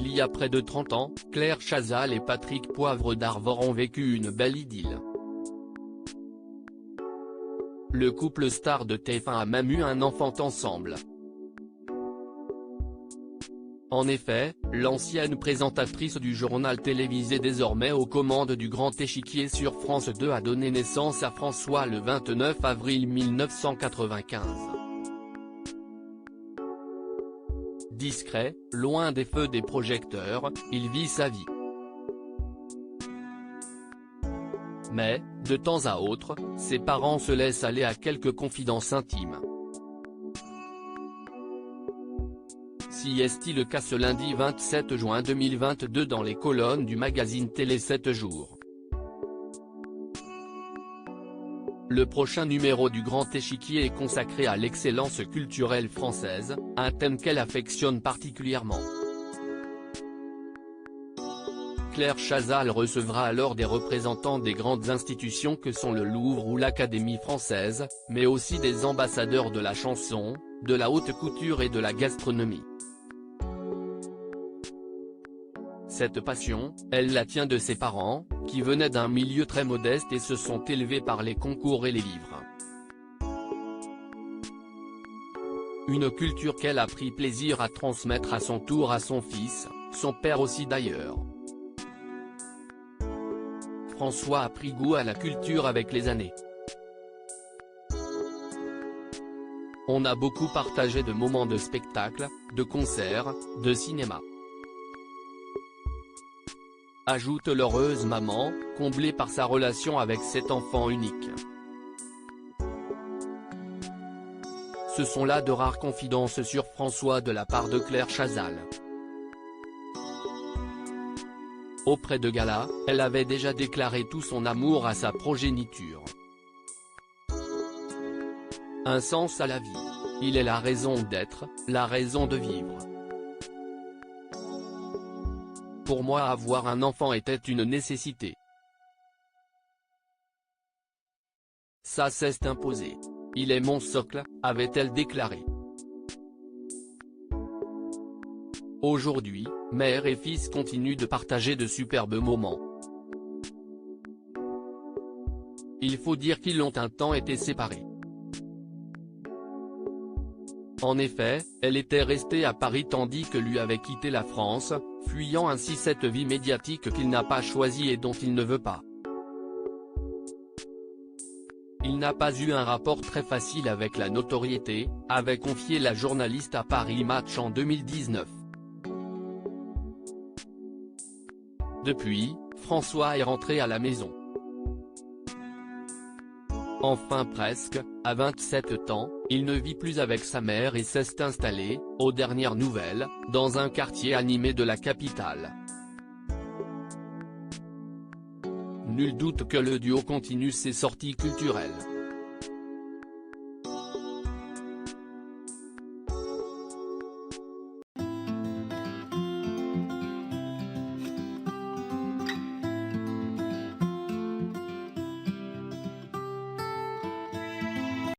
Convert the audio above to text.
Il y a près de 30 ans, Claire Chazal et Patrick Poivre d'Arvor ont vécu une belle idylle. Le couple star de TF1 a même eu un enfant ensemble. En effet, l'ancienne présentatrice du journal télévisé désormais aux commandes du Grand Échiquier sur France 2 a donné naissance à François le 29 avril 1995. Discret, loin des feux des projecteurs, il vit sa vie. Mais, de temps à autre, ses parents se laissent aller à quelques confidences intimes. Si est-il le cas ce lundi 27 juin 2022 dans les colonnes du magazine Télé 7 jours. Le prochain numéro du Grand Échiquier est consacré à l'excellence culturelle française, un thème qu'elle affectionne particulièrement. Claire Chazal recevra alors des représentants des grandes institutions que sont le Louvre ou l'Académie française, mais aussi des ambassadeurs de la chanson, de la haute couture et de la gastronomie. Cette passion, elle la tient de ses parents, qui venaient d'un milieu très modeste et se sont élevés par les concours et les livres. Une culture qu'elle a pris plaisir à transmettre à son tour à son fils, son père aussi d'ailleurs. François a pris goût à la culture avec les années. On a beaucoup partagé de moments de spectacle, de concerts, de cinéma. Ajoute l'heureuse maman, comblée par sa relation avec cet enfant unique. Ce sont là de rares confidences sur François de la part de Claire Chazal. Auprès de Gala, elle avait déjà déclaré tout son amour à sa progéniture. Un sens à la vie. Il est la raison d'être, la raison de vivre. Pour moi avoir un enfant était une nécessité. Ça s'est imposé. Il est mon socle, avait-elle déclaré. Aujourd'hui, mère et fils continuent de partager de superbes moments. Il faut dire qu'ils ont un temps été séparés. En effet, elle était restée à Paris tandis que lui avait quitté la France, fuyant ainsi cette vie médiatique qu'il n'a pas choisie et dont il ne veut pas. Il n'a pas eu un rapport très facile avec la notoriété, avait confié la journaliste à Paris Match en 2019. Depuis, François est rentré à la maison. Enfin presque, à 27 ans, il ne vit plus avec sa mère et s'est installé, aux dernières nouvelles, dans un quartier animé de la capitale. Nul doute que le duo continue ses sorties culturelles.